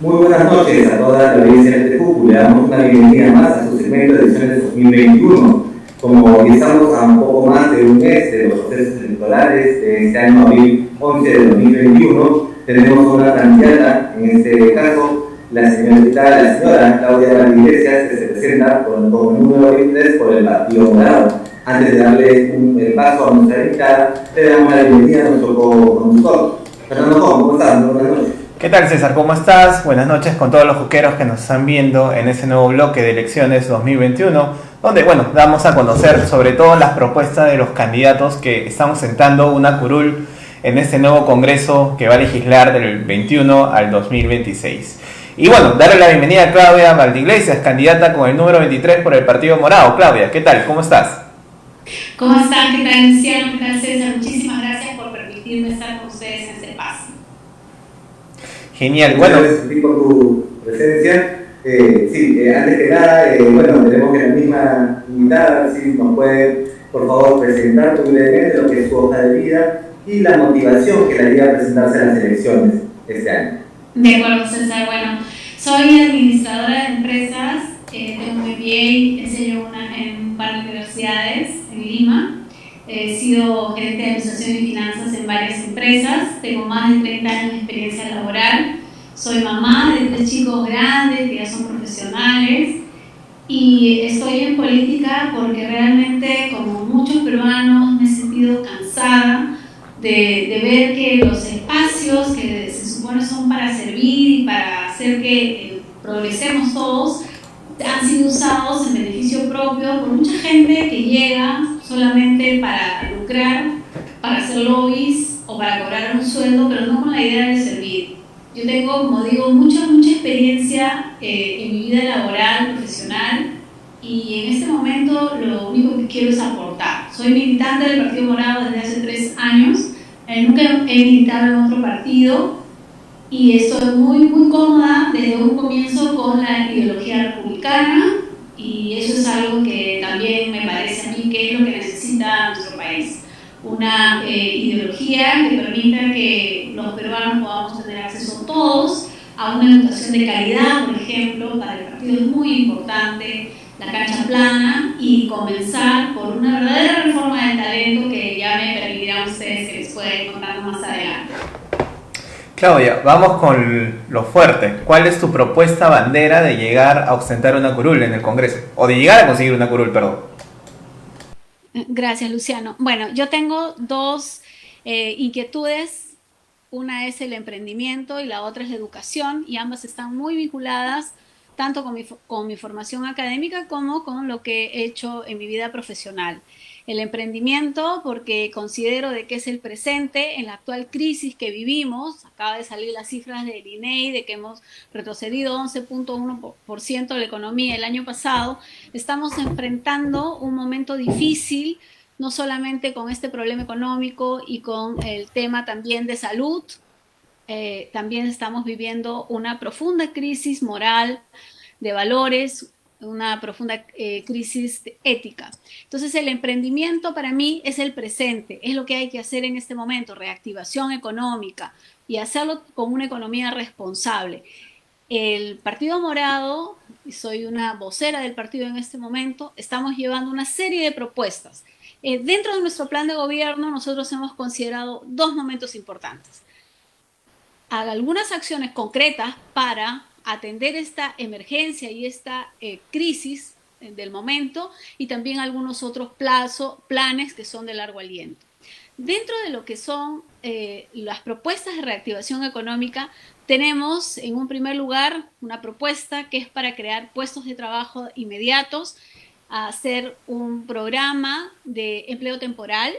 Muy buenas noches a toda la audiencia de Temuco. Le damos una bienvenida más a su segmento de elecciones 2021. Como estamos a un poco más de un mes de los procesos electorales de este año abril 11 de 2021, tenemos una candidata, en este caso la señora Claudia Valdez Iglesias, que se presenta con el número 23 por el Partido Morado. Antes de darle el paso a nuestra invitada, le damos la bienvenida a nuestro conductor. Fernando, ¿cómo estás? Muy buenas noches. ¿Qué tal, César? ¿Cómo estás? Buenas noches con todos los juqueros que nos están viendo en ese nuevo bloque de elecciones 2021, donde, damos a conocer sobre todo las propuestas de los candidatos que estamos sentando una curul en este nuevo congreso que va a legislar del 21 al 2026. Y darle la bienvenida a Claudia Valdez Iglesias, candidata con el número 23 por el Partido Morado. Claudia, ¿qué tal? ¿Cómo estás? ¿Cómo están? ¿Qué tal, Luciano? ¿Qué tal, César? Muchísimas gracias por permitirme estar con ustedes en este espacio. Genial, Gracias por tu presencia. Antes que nada, tenemos que la misma invitada, si nos puede, por favor, presentar brevemente lo que es su hoja de vida y la motivación que la lleva a presentarse a las elecciones este año. De acuerdo, César. Bueno, soy administradora de empresas, tengo un MBA, enseño en un par de universidades en Lima. He sido gerente de administración y finanzas en varias empresas, tengo más de 30 años de experiencia laboral, soy mamá de 3 chicos grandes que ya son profesionales y estoy en política porque realmente, como muchos peruanos, me he sentido cansada de ver que los espacios que se supone son para servir y para hacer que progresemos todos han sido usados en beneficio propio por mucha gente que llega solamente para lucrar, para hacer lobbies o para cobrar un sueldo, pero no con la idea de servir. Yo tengo, como digo, mucha experiencia en mi vida laboral, profesional, y en este momento lo único que quiero es aportar. Soy militante del Partido Morado desde hace 3 años, nunca he militado en otro partido, y estoy muy cómoda desde un comienzo con la ideología republicana, y eso es algo que también me parece a mí que es lo que necesita nuestro país. Una ideología que permita que los peruanos podamos tener acceso todos a una educación de calidad, por ejemplo. Para el partido es muy importante la cancha plana, y comenzar por una verdadera reforma del talento que ya me permitirán ustedes que les pueda ir contando más adelante. Claudia, vamos con lo fuerte. ¿Cuál es tu propuesta bandera de llegar a ostentar una curul en el Congreso? O de llegar a conseguir una curul, perdón. Gracias, Luciano. Bueno, yo tengo 2 inquietudes. Una es el emprendimiento y la otra es la educación, y ambas están muy vinculadas tanto con mi formación académica como con lo que he hecho en mi vida profesional. El emprendimiento, porque considero de que es el presente en la actual crisis que vivimos. Acaba de salir las cifras del INEI de que hemos retrocedido 11.1% de la economía el año pasado. Estamos enfrentando un momento difícil, no solamente con este problema económico y con el tema también de salud. También estamos viviendo una profunda crisis moral, de valores, una profunda crisis ética. Entonces, el emprendimiento para mí es el presente, es lo que hay que hacer en este momento: reactivación económica, y hacerlo con una economía responsable. El Partido Morado, y soy una vocera del partido en este momento, estamos llevando una serie de propuestas. Dentro de nuestro plan de gobierno, nosotros hemos considerado 2 momentos importantes: algunas acciones concretas para atender esta emergencia y esta crisis del momento, y también algunos otros planes que son de largo aliento. Dentro de lo que son las propuestas de reactivación económica, tenemos en un primer lugar una propuesta que es para crear puestos de trabajo inmediatos, hacer un programa de empleo temporal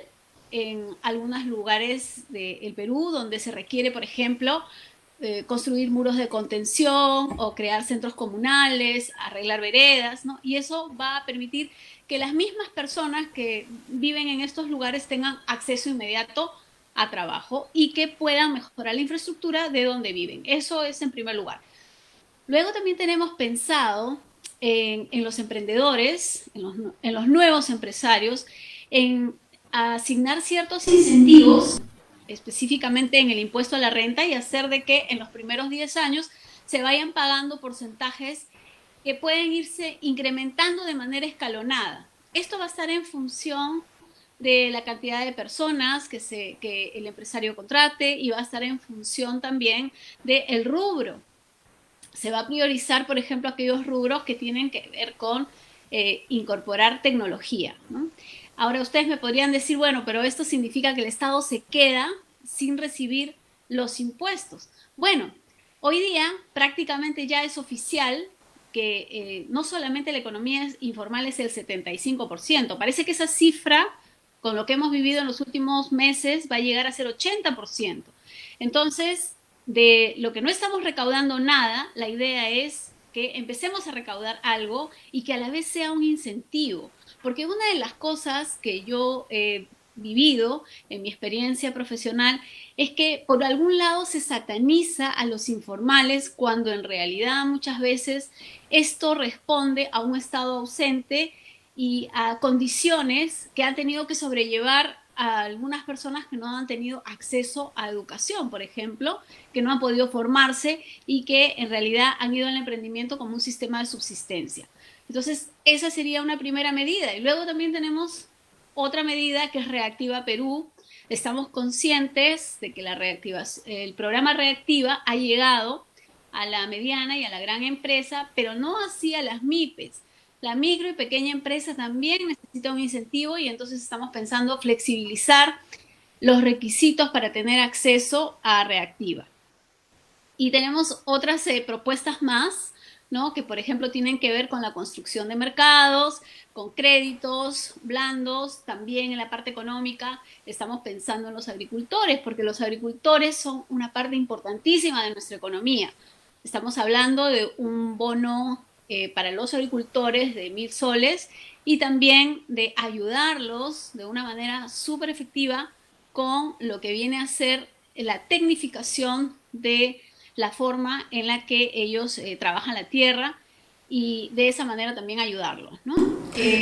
en algunos lugares del Perú donde se requiere, por ejemplo, construir muros de contención o crear centros comunales, arreglar veredas, ¿no? Y eso va a permitir que las mismas personas que viven en estos lugares tengan acceso inmediato a trabajo y que puedan mejorar la infraestructura de donde viven. Eso es en primer lugar. Luego también tenemos pensado en los emprendedores, en los nuevos empresarios, en asignar ciertos incentivos, específicamente en el impuesto a la renta, y hacer de que en los primeros 10 años se vayan pagando porcentajes que pueden irse incrementando de manera escalonada. Esto va a estar en función de la cantidad de personas que el empresario contrate y va a estar en función también del rubro. Se va a priorizar, por ejemplo, aquellos rubros que tienen que ver con incorporar tecnología, ¿no? Ahora ustedes me podrían decir, bueno, pero esto significa que el Estado se queda sin recibir los impuestos. Bueno, hoy día prácticamente ya es oficial que no solamente la economía informal es el 75%, parece que esa cifra, con lo que hemos vivido en los últimos meses, va a llegar a ser 80%. Entonces, de lo que no estamos recaudando nada, la idea es que empecemos a recaudar algo y que a la vez sea un incentivo. Porque una de las cosas que yo he vivido en mi experiencia profesional es que por algún lado se sataniza a los informales cuando en realidad muchas veces esto responde a un estado ausente y a condiciones que han tenido que sobrellevar a algunas personas que no han tenido acceso a educación, por ejemplo, que no han podido formarse y que en realidad han ido al emprendimiento como un sistema de subsistencia. Entonces, esa sería una primera medida. Y luego también tenemos otra medida que es Reactiva Perú. Estamos conscientes de que el programa Reactiva ha llegado a la mediana y a la gran empresa, pero no así a las MIPES. La micro y pequeña empresa también necesita un incentivo y entonces estamos pensando flexibilizar los requisitos para tener acceso a Reactiva. Y tenemos otras propuestas más, ¿no? Que por ejemplo tienen que ver con la construcción de mercados, con créditos blandos, también en la parte económica estamos pensando en los agricultores, porque los agricultores son una parte importantísima de nuestra economía. Estamos hablando de un bono para los agricultores de 1.000 soles y también de ayudarlos de una manera súper efectiva con lo que viene a ser la tecnificación de la forma en la que ellos trabajan la tierra y de esa manera también ayudarlos, ¿no?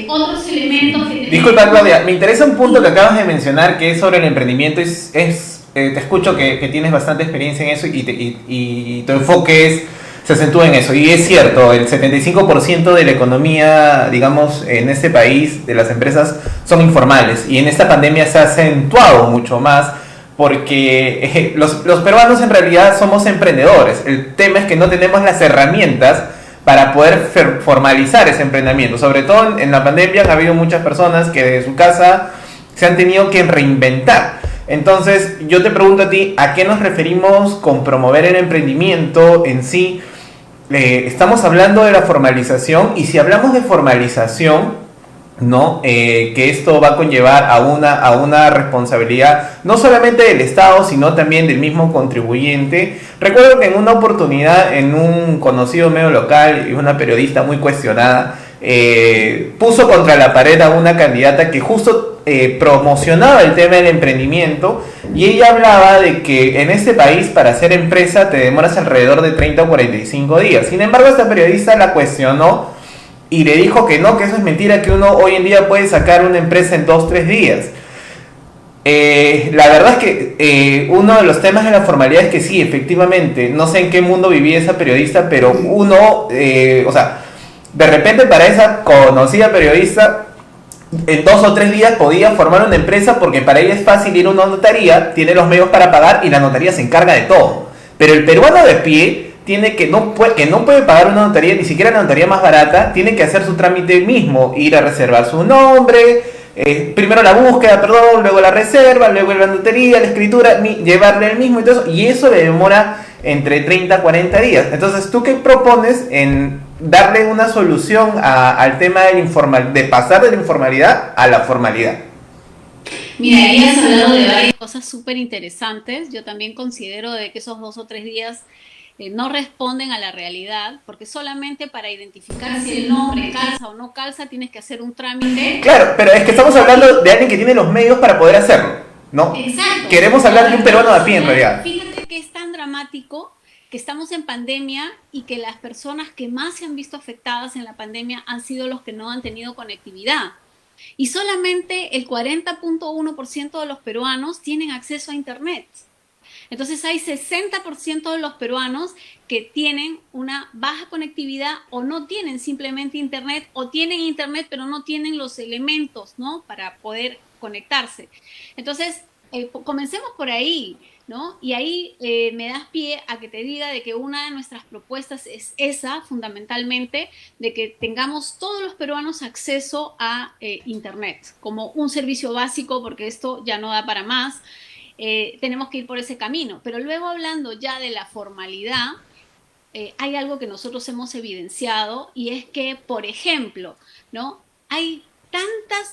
Otros elementos que... Disculpa, Claudia, me interesa un punto que acabas de mencionar que es sobre el emprendimiento. Te escucho que tienes bastante experiencia en eso y tu enfoque se acentúa en eso. Y es cierto, el 75% de la economía, digamos, en este país, de las empresas, son informales. Y en esta pandemia se ha acentuado mucho más porque los peruanos en realidad somos emprendedores. El tema es que no tenemos las herramientas para poder formalizar ese emprendimiento. Sobre todo en la pandemia han habido muchas personas que desde su casa se han tenido que reinventar. Entonces yo te pregunto a ti, ¿a qué nos referimos con promover el emprendimiento en sí? Estamos hablando de la formalización, y si hablamos de formalización, ¿no? Que esto va a conllevar a una responsabilidad no solamente del Estado, sino también del mismo contribuyente. Recuerdo que en una oportunidad, en un conocido medio local y una periodista muy cuestionada, puso contra la pared a una candidata que justo promocionaba el tema del emprendimiento, y ella hablaba de que en este país para hacer empresa te demoras alrededor de 30 o 45 días. Sin embargo, esta periodista la cuestionó y le dijo que no, que eso es mentira, que uno hoy en día puede sacar una empresa en 2-3 días. La verdad es que uno de los temas de la formalidad es que sí, efectivamente, no sé en qué mundo vivía esa periodista, pero uno, o sea, de repente para esa conocida periodista, en 2 o 3 días podía formar una empresa porque para ella es fácil ir a una notaría, tiene los medios para pagar y la notaría se encarga de todo. Pero el peruano de pie no puede pagar una notaría, ni siquiera la notaría más barata, tiene que hacer su trámite mismo, ir a reservar su nombre, primero la búsqueda, luego la reserva, luego la notaría, la escritura, llevarle el mismo y todo eso, y eso le demora entre 30 a 40 días. Entonces, ¿tú qué propones en darle una solución al tema de pasar de la informalidad a la formalidad? Mira, ahí has hablado de varias cosas súper interesantes. Yo también considero de que esos 2 o 3 días no responden a la realidad, porque solamente para identificar si el nombre calza o no calza tienes que hacer un trámite. Claro, pero es que estamos hablando de alguien que tiene los medios para poder hacerlo, ¿no? Exacto. Queremos hablar de un peruano de a pie en realidad. Fíjate que es tan dramático que estamos en pandemia y que las personas que más se han visto afectadas en la pandemia han sido los que no han tenido conectividad. Y solamente el 40.1% de los peruanos tienen acceso a Internet. Entonces hay 60% de los peruanos que tienen una baja conectividad o no tienen simplemente internet o tienen internet pero no tienen los elementos, ¿no? Para poder conectarse. Entonces, comencemos por ahí, ¿no? Y ahí me das pie a que te diga de que una de nuestras propuestas es esa, fundamentalmente, de que tengamos todos los peruanos acceso a Internet como un servicio básico, porque esto ya no da para más. Tenemos que ir por ese camino. Pero luego hablando ya de la formalidad, hay algo que nosotros hemos evidenciado y es que, por ejemplo, ¿no? Hay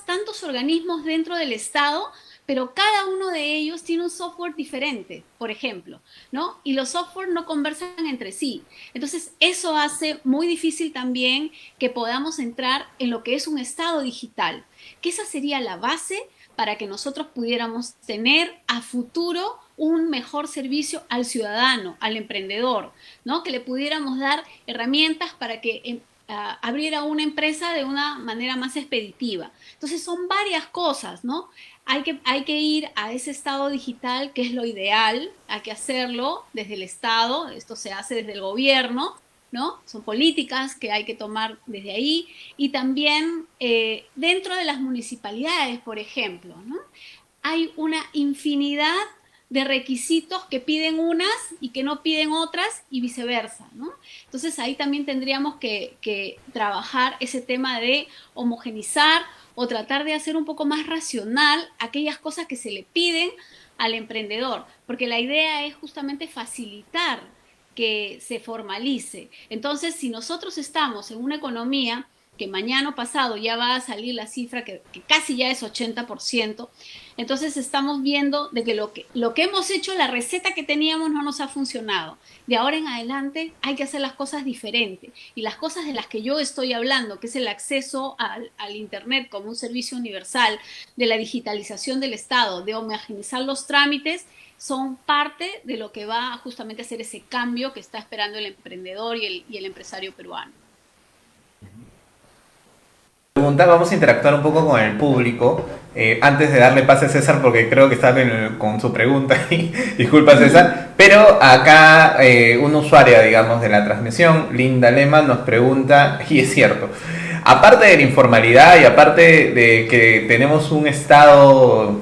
tantos organismos dentro del Estado, pero cada uno de ellos tiene un software diferente, por ejemplo, ¿no? Y los software no conversan entre sí. Entonces, eso hace muy difícil también que podamos entrar en lo que es un Estado digital, que esa sería la base para que nosotros pudiéramos tener a futuro un mejor servicio al ciudadano, al emprendedor, ¿no? Que le pudiéramos dar herramientas para que abriera una empresa de una manera más expeditiva. Entonces son varias cosas, ¿no? Hay que ir a ese estado digital, que es lo ideal, hay que hacerlo desde el Estado, esto se hace desde el gobierno, ¿no? Son políticas que hay que tomar desde ahí y también dentro de las municipalidades, por ejemplo, ¿no? Hay una infinidad de requisitos que piden unas y que no piden otras y viceversa, ¿no? Entonces ahí también tendríamos que trabajar ese tema de homogenizar o tratar de hacer un poco más racional aquellas cosas que se le piden al emprendedor, porque la idea es justamente facilitar que se formalice. Entonces, si nosotros estamos en una economía que mañana pasado ya va a salir la cifra que casi ya es 80%, entonces estamos viendo de que lo que hemos hecho, la receta que teníamos no nos ha funcionado. De ahora en adelante hay que hacer las cosas diferentes. Y las cosas de las que yo estoy hablando, que es el acceso al Internet como un servicio universal, de la digitalización del Estado, de homogeneizar los trámites, son parte de lo que va justamente a hacer ese cambio que está esperando el emprendedor y el empresario peruano. Vamos a interactuar un poco con el público. Antes de darle pase a César, porque creo que está con su pregunta, y disculpa César, pero acá una usuaria, digamos, de la transmisión, Linda Lema, nos pregunta, y es cierto, aparte de la informalidad y aparte de que tenemos un estado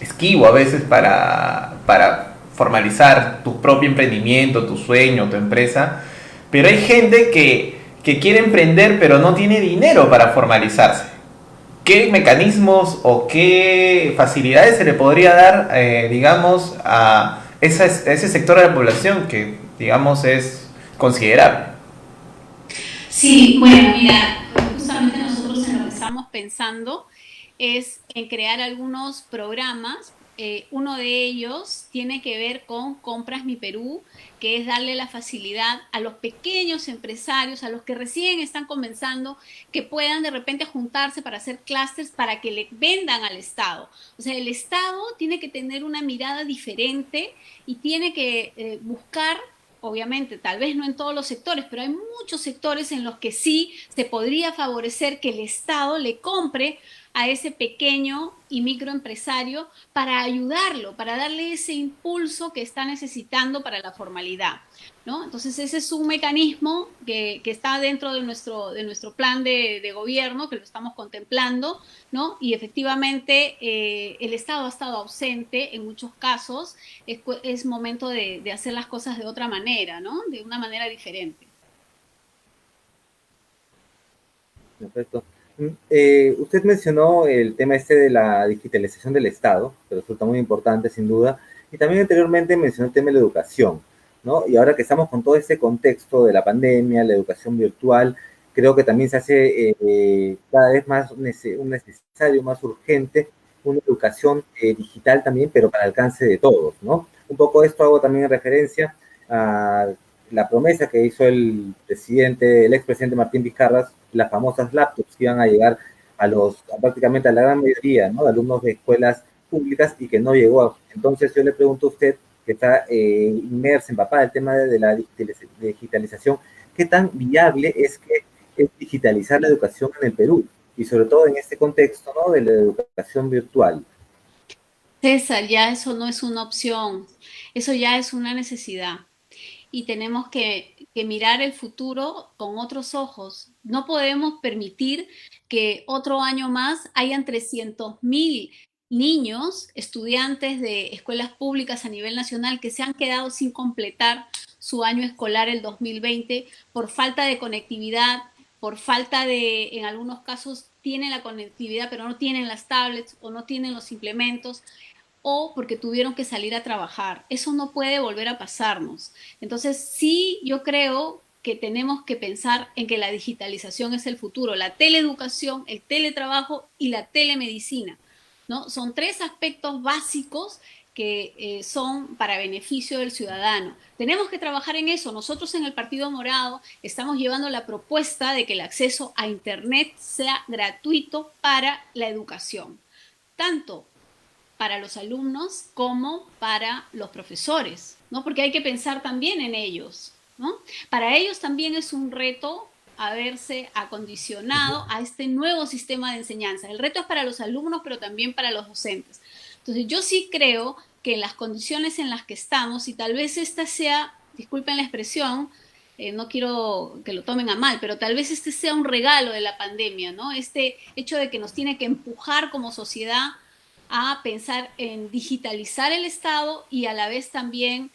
esquivo a veces para formalizar tu propio emprendimiento, tu sueño, tu empresa, pero hay gente que quiere emprender pero no tiene dinero para formalizarse. ¿Qué mecanismos o qué facilidades se le podría dar, digamos, a ese sector de la población que, digamos, es considerable? Sí, bueno, mira, justamente nosotros en lo que estamos pensando es en crear algunos programas. Uno de ellos tiene que ver con Compras Mi Perú, que es darle la facilidad a los pequeños empresarios, a los que recién están comenzando, que puedan de repente juntarse para hacer clústeres para que le vendan al Estado. O sea, el Estado tiene que tener una mirada diferente y tiene que buscar, obviamente, tal vez no en todos los sectores, pero hay muchos sectores en los que sí se podría favorecer que el Estado le compre a ese pequeño y microempresario para ayudarlo, para darle ese impulso que está necesitando para la formalidad, ¿no? Entonces ese es un mecanismo que está dentro de nuestro plan de gobierno, que lo estamos contemplando, ¿no? Y efectivamente el Estado ha estado ausente en muchos casos, es momento de hacer las cosas de otra manera, ¿no? De una manera diferente. Perfecto. Usted mencionó el tema este de la digitalización del Estado, que resulta muy importante sin duda, y también anteriormente mencionó el tema de la educación, ¿no? Y ahora que estamos con todo este contexto de la pandemia, la educación virtual, creo que también se hace cada vez más necesario, más urgente, una educación digital también, pero para el alcance de todos, ¿no? Un poco esto hago también en referencia a la promesa que hizo el expresidente Martín Vizcarra, las famosas laptops que iban a llegar prácticamente a la gran mayoría, ¿no?, de alumnos de escuelas públicas y que no llegó. Entonces yo le pregunto a usted, que está inmerso, empapada del tema de la digitalización, ¿qué tan viable es digitalizar la educación en el Perú? Y sobre todo en este contexto, ¿no?, de la educación virtual. César, ya eso no es una opción, eso ya es una necesidad. Y tenemos que mirar el futuro con otros ojos. No podemos permitir que otro año más hayan 300.000 niños, estudiantes de escuelas públicas a nivel nacional que se han quedado sin completar su año escolar el 2020 por falta de conectividad, por falta de, en algunos casos tienen la conectividad pero no tienen las tablets o no tienen los implementos o porque tuvieron que salir a trabajar. Eso no puede volver a pasarnos. Entonces, sí, yo creo que tenemos que pensar en que la digitalización es el futuro, la teleeducación, el teletrabajo y la telemedicina, ¿no? Son tres aspectos básicos que son para beneficio del ciudadano. Tenemos que trabajar en eso. Nosotros en el Partido Morado estamos llevando la propuesta de que el acceso a Internet sea gratuito para la educación, tanto para los alumnos como para los profesores, ¿no? Porque hay que pensar también en ellos, ¿no? Para ellos también es un reto haberse acondicionado a este nuevo sistema de enseñanza. El reto es para los alumnos, pero también para los docentes. Entonces, yo sí creo que en las condiciones en las que estamos, y tal vez esta sea, disculpen la expresión, no quiero que lo tomen a mal, pero tal vez este sea un regalo de la pandemia, ¿no? Este hecho de que nos tiene que empujar como sociedad a pensar en digitalizar el Estado y a la vez también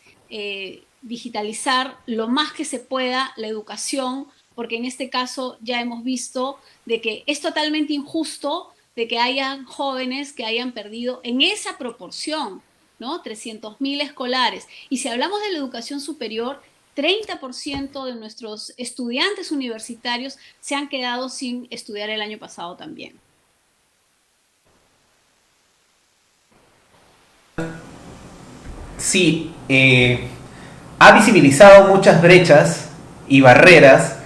digitalizar lo más que se pueda la educación, porque en este caso ya hemos visto de que es totalmente injusto de que hayan jóvenes que hayan perdido en esa proporción, ¿no? 300.000 escolares. Y si hablamos de la educación superior, 30% de nuestros estudiantes universitarios se han quedado sin estudiar el año pasado también. Sí, ha visibilizado muchas brechas y barreras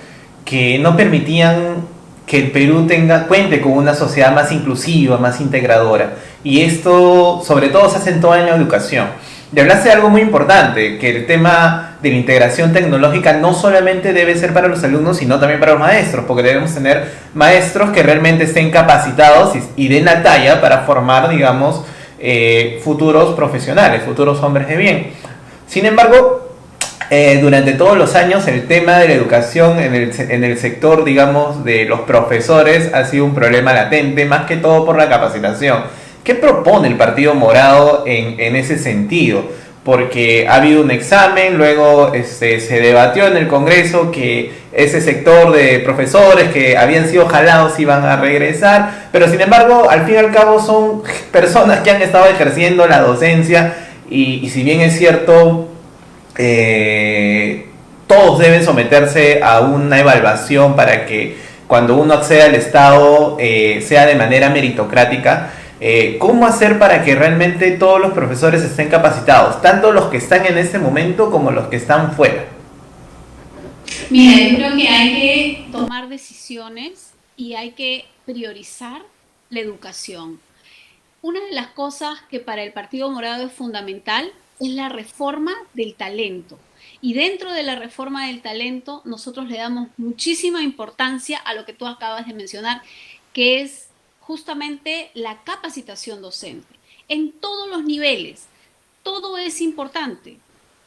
que no permitían que el Perú cuente con una sociedad más inclusiva, más integradora. Y esto, sobre todo, se acentúa en la educación. Y hablaste de algo muy importante, que el tema de la integración tecnológica no solamente debe ser para los alumnos, sino también para los maestros, porque debemos tener maestros que realmente estén capacitados y den la talla para formar, digamos, futuros profesionales, futuros hombres de bien. Sin embargo, durante todos los años el tema de la educación en el sector, digamos, de los profesores ha sido un problema latente, más que todo por la capacitación. ¿Qué propone el Partido Morado en ese sentido? Porque ha habido un examen, luego se debatió en el Congreso que ese sector de profesores que habían sido jalados iban a regresar, pero sin embargo, al fin y al cabo son personas que han estado ejerciendo la docencia y si bien es cierto, todos deben someterse a una evaluación para que cuando uno acceda al Estado sea de manera meritocrática. ¿Cómo hacer para que realmente todos los profesores estén capacitados, tanto los que están en este momento como los que están fuera? Mira, yo creo que hay que tomar decisiones y hay que priorizar la educación. Una de las cosas que para el Partido Morado es fundamental es la reforma del talento. Y dentro de la reforma del talento, nosotros le damos muchísima importancia a lo que tú acabas de mencionar, que es justamente la capacitación docente. En todos los niveles, todo es importante,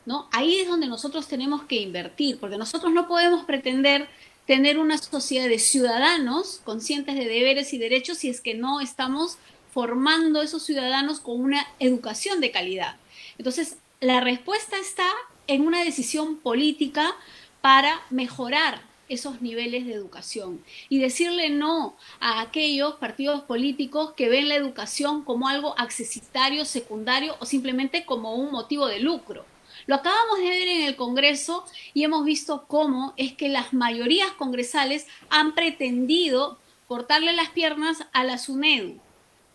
¿no? Ahí es donde nosotros tenemos que invertir, porque nosotros no podemos pretender tener una sociedad de ciudadanos conscientes de deberes y derechos si es que no estamos formando a esos ciudadanos con una educación de calidad. Entonces, la respuesta está en una decisión política para mejorar esos niveles de educación y decirle no a aquellos partidos políticos que ven la educación como algo accesitario, secundario o simplemente como un motivo de lucro. Lo acabamos de ver en el Congreso y hemos visto cómo es que las mayorías congresales han pretendido cortarle las piernas a la SUNEDU.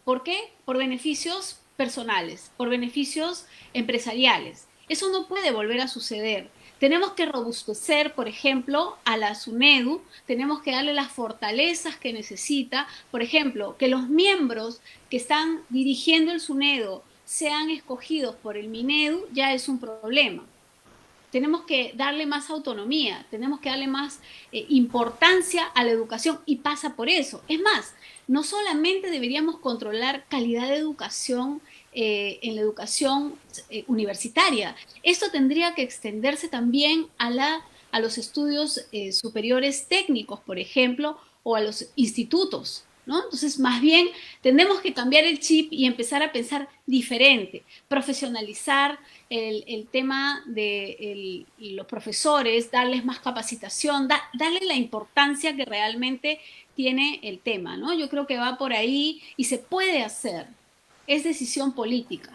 ¿Por qué? Por beneficios personales, por beneficios empresariales. Eso no puede volver a suceder. Tenemos que robustecer, por ejemplo, a la SUNEDU, tenemos que darle las fortalezas que necesita, por ejemplo, que los miembros que están dirigiendo el SUNEDU sean escogidos por el MINEDU ya es un problema. Tenemos que darle más autonomía, tenemos que darle más importancia a la educación y pasa por eso. Es más, no solamente deberíamos controlar calidad de educación en la educación universitaria. Esto tendría que extenderse también a los estudios superiores técnicos, por ejemplo, o a los institutos, ¿no? Entonces, más bien, tenemos que cambiar el chip y empezar a pensar diferente, profesionalizar el tema de los profesores, darles más capacitación, darle la importancia que realmente tiene el tema, ¿no? Yo creo que va por ahí y se puede hacer. Es decisión política.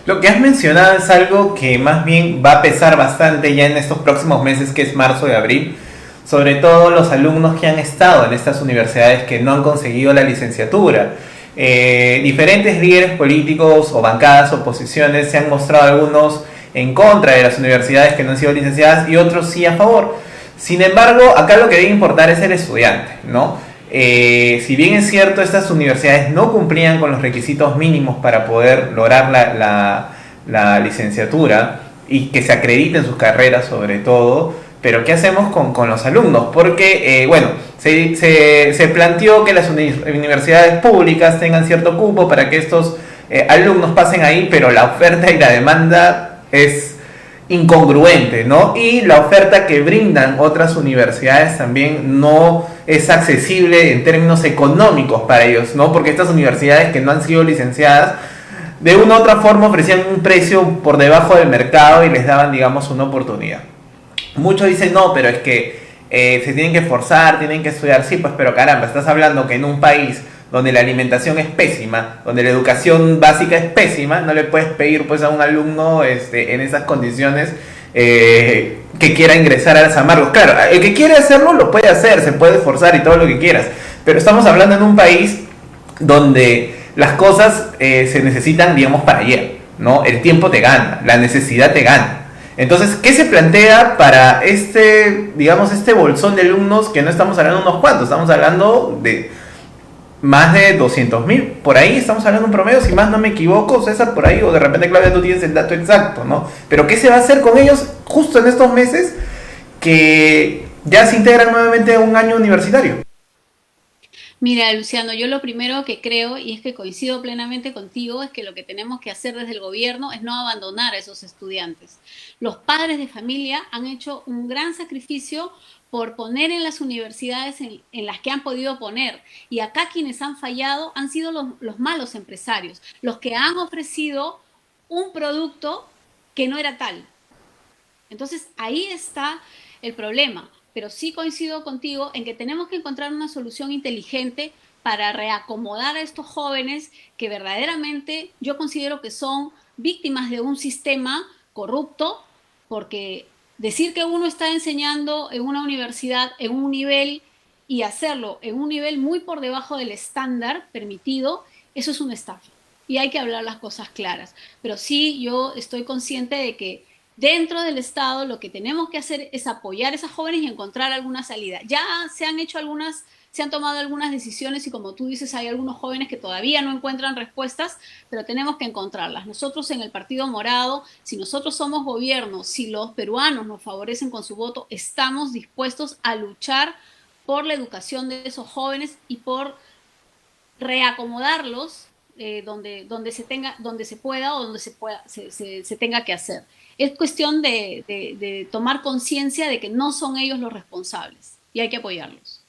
Lo que has mencionado es algo que más bien va a pesar bastante ya en estos próximos meses, que es marzo y abril, sobre todo los alumnos que han estado en estas universidades que no han conseguido la licenciatura. Diferentes líderes políticos o bancadas o posiciones se han mostrado algunos en contra de las universidades que no han sido licenciadas y otros sí a favor. Sin embargo, acá lo que debe importar es el estudiante, ¿no? Si bien es cierto, estas universidades no cumplían con los requisitos mínimos para poder lograr la licenciatura y que se acrediten sus carreras sobre todo, pero ¿qué hacemos con los alumnos? Porque, bueno, se planteó que las universidades públicas tengan cierto cupo para que estos alumnos pasen ahí, pero la oferta y la demanda es incongruente, ¿no? Y la oferta que brindan otras universidades también no es accesible en términos económicos para ellos, ¿no? Porque estas universidades que no han sido licenciadas de una u otra forma ofrecían un precio por debajo del mercado y les daban, digamos, una oportunidad. Muchos dicen, no, pero es que se tienen que esforzar, tienen que estudiar. Sí, pues, pero caramba, estás hablando que en un país donde la alimentación es pésima, donde la educación básica es pésima, no le puedes pedir pues a un alumno en esas condiciones que quiera ingresar a San Marcos. Claro, el que quiere hacerlo lo puede hacer, se puede esforzar y todo lo que quieras, pero estamos hablando en un país donde las cosas se necesitan, digamos, para ayer, ¿no? El tiempo te gana, la necesidad te gana. Entonces, ¿qué se plantea para digamos, este bolsón de alumnos que no estamos hablando de unos cuantos, estamos hablando de más de 200.000, por ahí estamos hablando de un promedio, si más no me equivoco, César, por ahí, o de repente Claudia tú tienes el dato exacto, ¿no? Pero ¿qué se va a hacer con ellos justo en estos meses que ya se integran nuevamente a un año universitario? Mira, Luciano, yo lo primero que creo, y es que coincido plenamente contigo, es que lo que tenemos que hacer desde el gobierno es no abandonar a esos estudiantes. Los padres de familia han hecho un gran sacrificio por poner en las universidades en las que han podido poner. Y acá quienes han fallado han sido los malos empresarios, los que han ofrecido un producto que no era tal. Entonces ahí está el problema, pero sí coincido contigo en que tenemos que encontrar una solución inteligente para reacomodar a estos jóvenes que verdaderamente yo considero que son víctimas de un sistema corrupto, porque decir que uno está enseñando en una universidad en un nivel y hacerlo en un nivel muy por debajo del estándar permitido, eso es una estafa. Y hay que hablar las cosas claras. Pero sí, yo estoy consciente de que dentro del Estado lo que tenemos que hacer es apoyar a esas jóvenes y encontrar alguna salida. Ya se han hecho algunas, se han tomado algunas decisiones y como tú dices, hay algunos jóvenes que todavía no encuentran respuestas, pero tenemos que encontrarlas. Nosotros en el Partido Morado, si nosotros somos gobierno, si los peruanos nos favorecen con su voto, estamos dispuestos a luchar por la educación de esos jóvenes y por reacomodarlos donde se pueda o donde se tenga que hacer. Es cuestión de tomar conciencia de que no son ellos los responsables y hay que apoyarlos.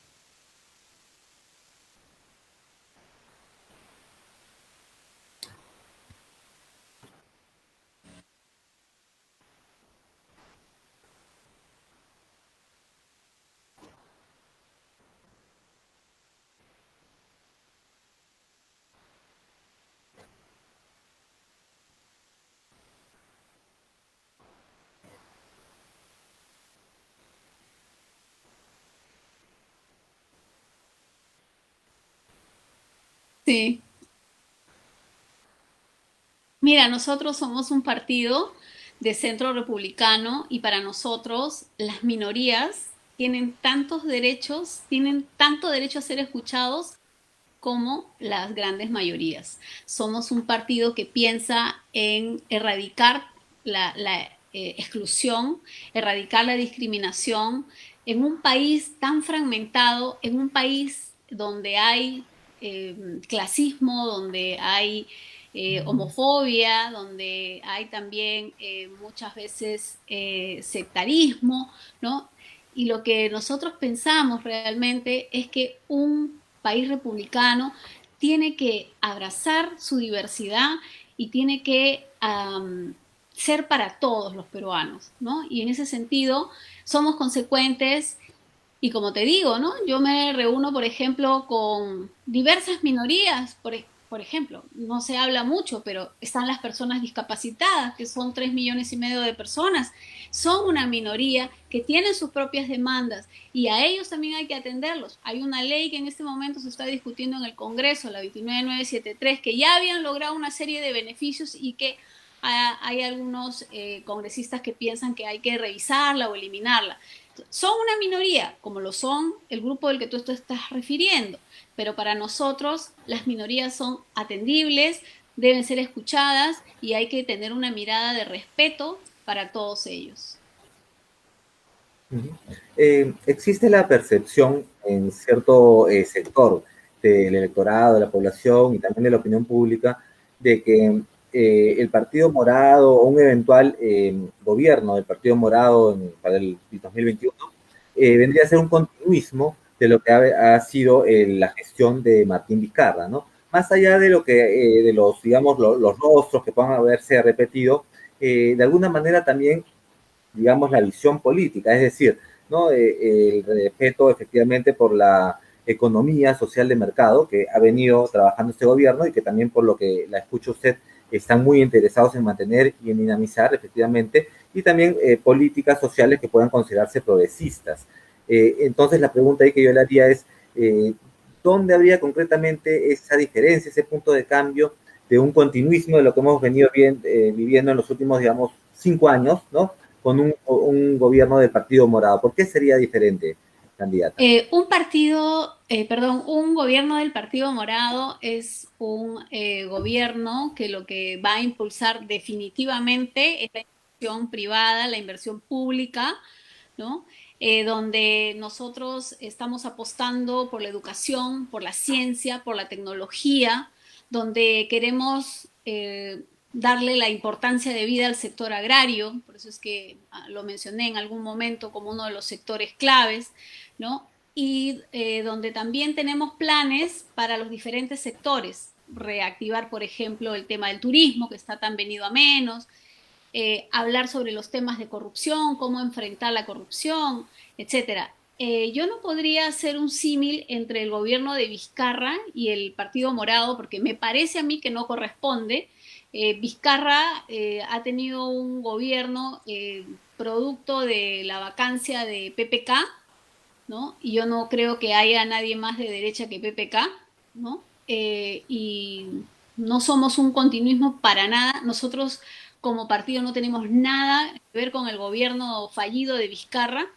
Sí. Mira, nosotros somos un partido de centro republicano y para nosotros las minorías tienen tantos derechos, tienen tanto derecho a ser escuchados como las grandes mayorías. Somos un partido que piensa en erradicar la exclusión, erradicar la discriminación en un país tan fragmentado, en un país donde hay clasismo, donde hay homofobia, donde hay también muchas veces sectarismo, ¿no? Y lo que nosotros pensamos realmente es que un país republicano tiene que abrazar su diversidad y tiene que ser para todos los peruanos, ¿no? Y en ese sentido somos consecuentes y como te digo, ¿no? Yo me reúno, por ejemplo, con diversas minorías, por ejemplo, no se habla mucho, pero están las personas discapacitadas, que son 3,5 millones de personas. Son una minoría que tienen sus propias demandas y a ellos también hay que atenderlos. Hay una ley que en este momento se está discutiendo en el Congreso, la 29973, que ya habían logrado una serie de beneficios y que hay algunos congresistas que piensan que hay que revisarla o eliminarla. Son una minoría, como lo son el grupo del que tú te estás refiriendo, pero para nosotros las minorías son atendibles, deben ser escuchadas y hay que tener una mirada de respeto para todos ellos. Ujú. Existe la percepción en cierto sector del electorado, de la población y también de la opinión pública de que el Partido Morado o un eventual gobierno del Partido Morado para el 2021 vendría a ser un continuismo de lo que ha sido la gestión de Martín Vizcarra, ¿no? Más allá de lo que, de los, digamos, los rostros que puedan haberse repetido, de alguna manera también digamos, la visión política, es decir, ¿no? El respeto efectivamente por la economía social de mercado que ha venido trabajando este gobierno y que también por lo que la escucha usted están muy interesados en mantener y en dinamizar efectivamente y también políticas sociales que puedan considerarse progresistas. Entonces la pregunta ahí que yo le haría es, ¿dónde habría concretamente esa diferencia, ese punto de cambio de un continuismo de lo que hemos venido viviendo en los últimos, digamos, 5 años, ¿no? Con un gobierno del Partido Morado. ¿Por qué sería diferente, candidata? Un gobierno del Partido Morado es un gobierno que lo que va a impulsar definitivamente es la inversión privada, la inversión pública, ¿no? Donde nosotros estamos apostando por la educación, por la ciencia, por la tecnología, donde queremos darle la importancia de vida al sector agrario, por eso es que lo mencioné en algún momento como uno de los sectores claves, ¿no? Y donde también tenemos planes para los diferentes sectores, reactivar, por ejemplo, el tema del turismo, que está tan venido a menos, hablar sobre los temas de corrupción, cómo enfrentar la corrupción, etcétera. Yo no podría hacer un símil entre el gobierno de Vizcarra y el Partido Morado, porque me parece a mí que no corresponde. Vizcarra ha tenido un gobierno producto de la vacancia de PPK, ¿no? Y yo no creo que haya nadie más de derecha que PPK, ¿no? Y no somos un continuismo para nada. Nosotros como partido no tenemos nada que ver con el gobierno fallido de Vizcarra,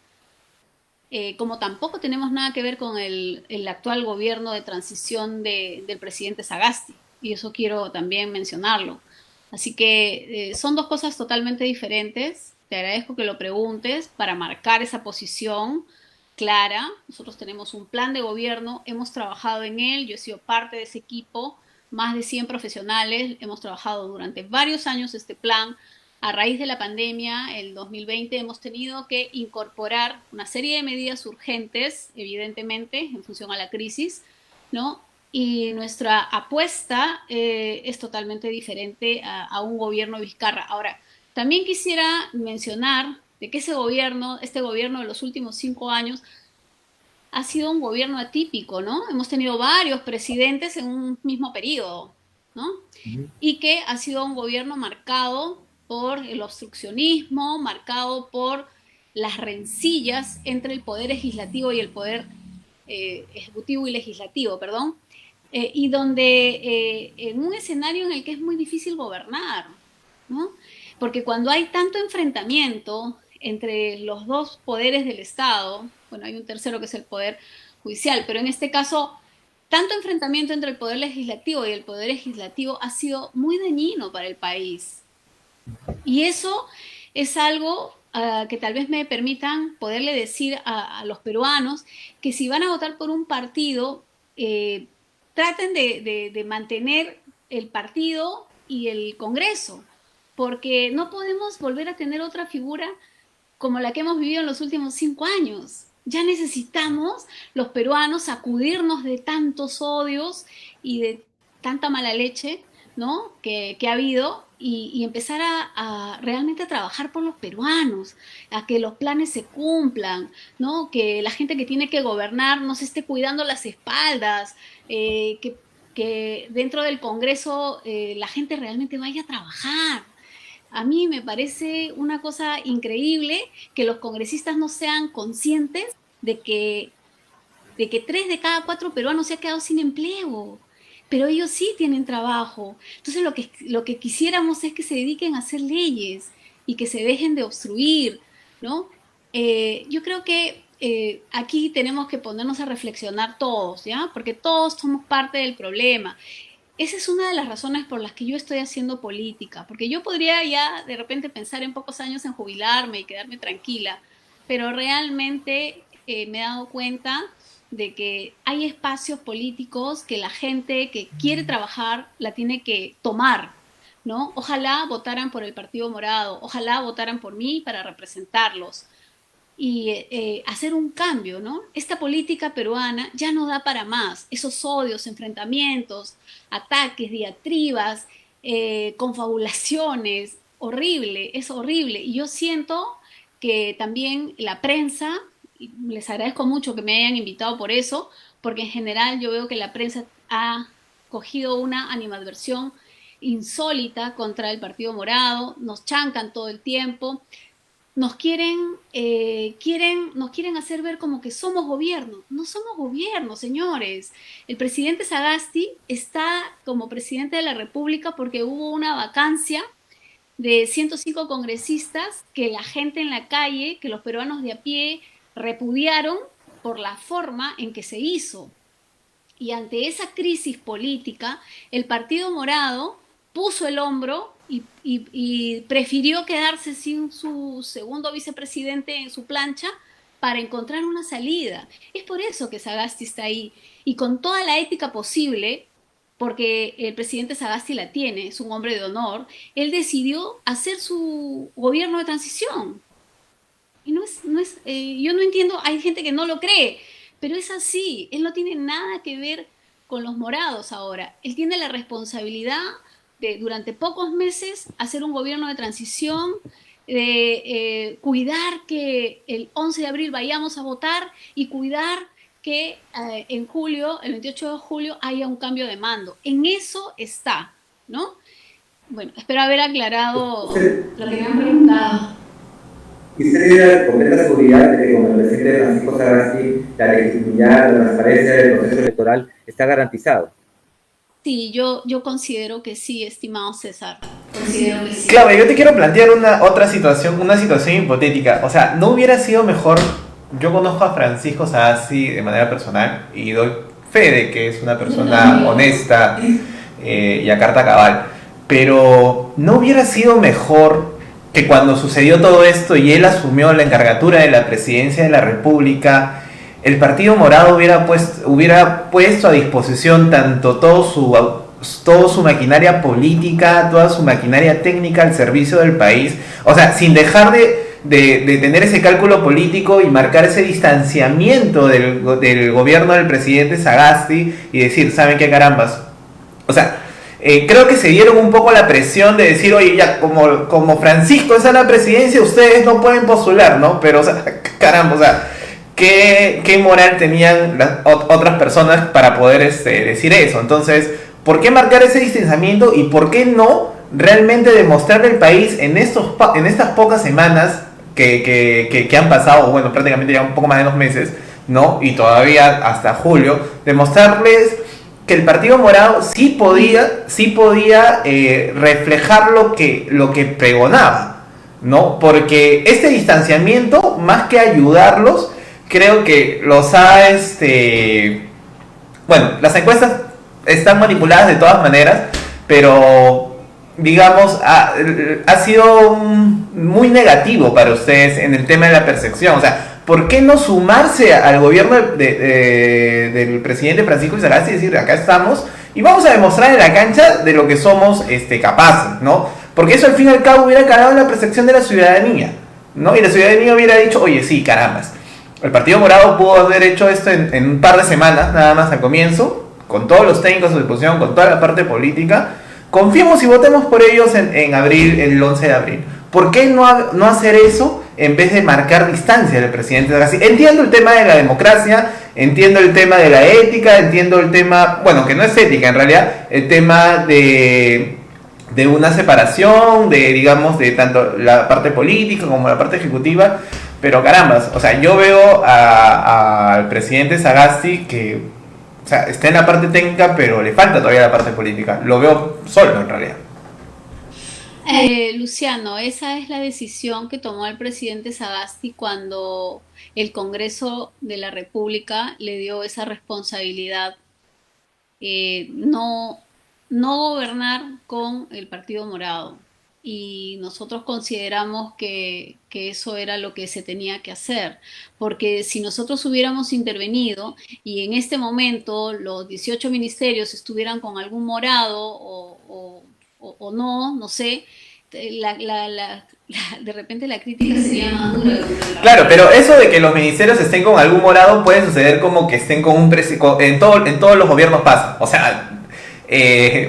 como tampoco tenemos nada que ver con el actual gobierno de transición del presidente Sagasti. Y eso quiero también mencionarlo. Así que son dos cosas totalmente diferentes. Te agradezco que lo preguntes para marcar esa posición clara. Nosotros tenemos un plan de gobierno, hemos trabajado en él, yo he sido parte de ese equipo, más de 100 profesionales, hemos trabajado durante varios años este plan. A raíz de la pandemia, el 2020, hemos tenido que incorporar una serie de medidas urgentes, evidentemente, en función a la crisis, ¿no? Y nuestra apuesta es totalmente diferente a un gobierno Vizcarra. Ahora, también quisiera mencionar de que este gobierno de los últimos 5 años, ha sido un gobierno atípico, ¿no? Hemos tenido varios presidentes en un mismo periodo, ¿no? Ujú. Y que ha sido un gobierno marcado por el obstruccionismo, marcado por las rencillas entre el poder legislativo y el poder ejecutivo y legislativo, perdón, y donde en un escenario en el que es muy difícil gobernar, ¿no? Porque cuando hay tanto enfrentamiento entre los dos poderes del Estado, bueno, hay un tercero que es el poder judicial, pero en este caso, tanto enfrentamiento entre el poder legislativo y el poder legislativo ha sido muy dañino para el país. Y eso es algo que tal vez me permitan poderle decir a los peruanos que si van a votar por un partido, traten de mantener el partido y el Congreso, porque no podemos volver a tener otra figura como la que hemos vivido en los últimos 5 años. Ya necesitamos, los peruanos, sacudirnos de tantos odios y de tanta mala leche, ¿no? que ha habido y empezar a realmente trabajar por los peruanos, a que los planes se cumplan, ¿no? Que la gente que tiene que gobernar no se esté cuidando las espaldas, que dentro del Congreso la gente realmente vaya a trabajar. A mí me parece una cosa increíble que los congresistas no sean conscientes de que 3 de cada 4 peruanos se ha quedado sin empleo, pero ellos sí tienen trabajo. Entonces lo que quisiéramos es que se dediquen a hacer leyes y que se dejen de obstruir, ¿no? Yo creo que aquí tenemos que ponernos a reflexionar todos, ¿ya? Porque todos somos parte del problema. Esa es una de las razones por las que yo estoy haciendo política, porque yo podría ya de repente pensar en pocos años en jubilarme y quedarme tranquila, pero realmente me he dado cuenta de que hay espacios políticos que la gente que quiere trabajar la tiene que tomar, ¿no? Ojalá votaran por el Partido Morado, ojalá votaran por mí para representarlos y hacer un cambio, ¿no? Esta política peruana ya no da para más. Esos odios, enfrentamientos, ataques, diatribas, confabulaciones, horrible, es horrible. Y yo siento que también la prensa, y les agradezco mucho que me hayan invitado por eso, porque en general yo veo que la prensa ha cogido una animadversión insólita contra el Partido Morado, nos chancan todo el tiempo, nos quieren hacer ver como que somos gobierno. No somos gobierno, señores. El presidente Sagasti está como presidente de la República porque hubo una vacancia de 105 congresistas que la gente en la calle, que los peruanos de a pie repudiaron por la forma en que se hizo. Y ante esa crisis política, el Partido Morado puso el hombro y prefirió quedarse sin su segundo vicepresidente en su plancha para encontrar una salida. Es por eso que Sagasti está ahí. Y con toda la ética posible, porque el presidente Sagasti la tiene, es un hombre de honor, él decidió hacer su gobierno de transición. Y yo no entiendo, hay gente que no lo cree, pero es así. Él no tiene nada que ver con los morados ahora. Él tiene la responsabilidad de, durante pocos meses, hacer un gobierno de transición, de cuidar que el 11 de abril vayamos a votar y cuidar que en julio, el 28 de julio, haya un cambio de mando. En eso está, ¿no? Bueno, espero haber aclarado lo que me han preguntado. ¿Y usted tiene la completa seguridad de que con el presidente Francisco Sagasti la legitimidad, la transparencia del proceso electoral está garantizado? Sí, yo considero que sí, estimado César. Considero que sí. Claro, yo te quiero plantear una situación hipotética. O sea, ¿no hubiera sido mejor? Yo conozco a Francisco Sagasti de manera personal y doy fe de que es una persona honesta y a carta cabal. Pero ¿no hubiera sido mejor que cuando sucedió todo esto y él asumió la encargatura de la presidencia de la República, el Partido Morado hubiera puesto a disposición tanto toda su maquinaria política, toda su maquinaria técnica al servicio del país? O sea, sin dejar de tener ese cálculo político y marcar ese distanciamiento del gobierno del presidente Sagasti y decir, ¿saben qué, carambas? O sea, creo que se dieron un poco la presión de decir, oye, ya, como Francisco está en la presidencia, ustedes no pueden postular, ¿no? Pero, o sea, caramba, o sea, ¿qué moral tenían las otras personas para poder decir eso? Entonces, ¿por qué marcar ese distanciamiento y por qué no realmente demostrarle al país en estas pocas semanas que han pasado, bueno, prácticamente ya un poco más de 2 meses, ¿no? Y todavía hasta julio, demostrarles que el Partido Morado sí podía reflejar lo que pregonaba, ¿no? Porque este distanciamiento, más que ayudarlos, creo que los ha, bueno, las encuestas están manipuladas de todas maneras, pero digamos, ha sido muy negativo para ustedes en el tema de la percepción. O sea, ¿por qué no sumarse al gobierno del presidente Francisco Sagasti y decir, acá estamos y vamos a demostrar en la cancha de lo que somos capaces, ¿no? Porque eso al fin y al cabo hubiera calado en la percepción de la ciudadanía, ¿no? Y la ciudadanía hubiera dicho, oye, sí, carambas, el Partido Morado pudo haber hecho esto en un par de semanas, nada más al comienzo, con todos los técnicos a su disposición, con toda la parte política. Confiemos y votemos por ellos en abril, el 11 de abril. ¿Por qué no hacer eso en vez de marcar distancia del presidente Sagasti? Entiendo el tema de la democracia, entiendo el tema de la ética, entiendo el tema, bueno, que no es ética en realidad, el tema de una separación, digamos, de tanto la parte política como la parte ejecutiva, pero carambas, o sea, yo veo al presidente Sagasti que, o sea, está en la parte técnica, pero le falta todavía la parte política. Lo veo solo en realidad. Luciano, esa es la decisión que tomó el presidente Sagasti cuando el Congreso de la República le dio esa responsabilidad. No, no gobernar con el Partido Morado. Y nosotros consideramos que eso era lo que se tenía que hacer, porque si nosotros hubiéramos intervenido y en este momento los 18 ministerios estuvieran con algún morado o no, no sé, de repente la crítica sería más dura. Claro, pero eso de que los ministerios estén con algún morado puede suceder como que estén con un presidente, en todos los gobiernos pasa, o sea...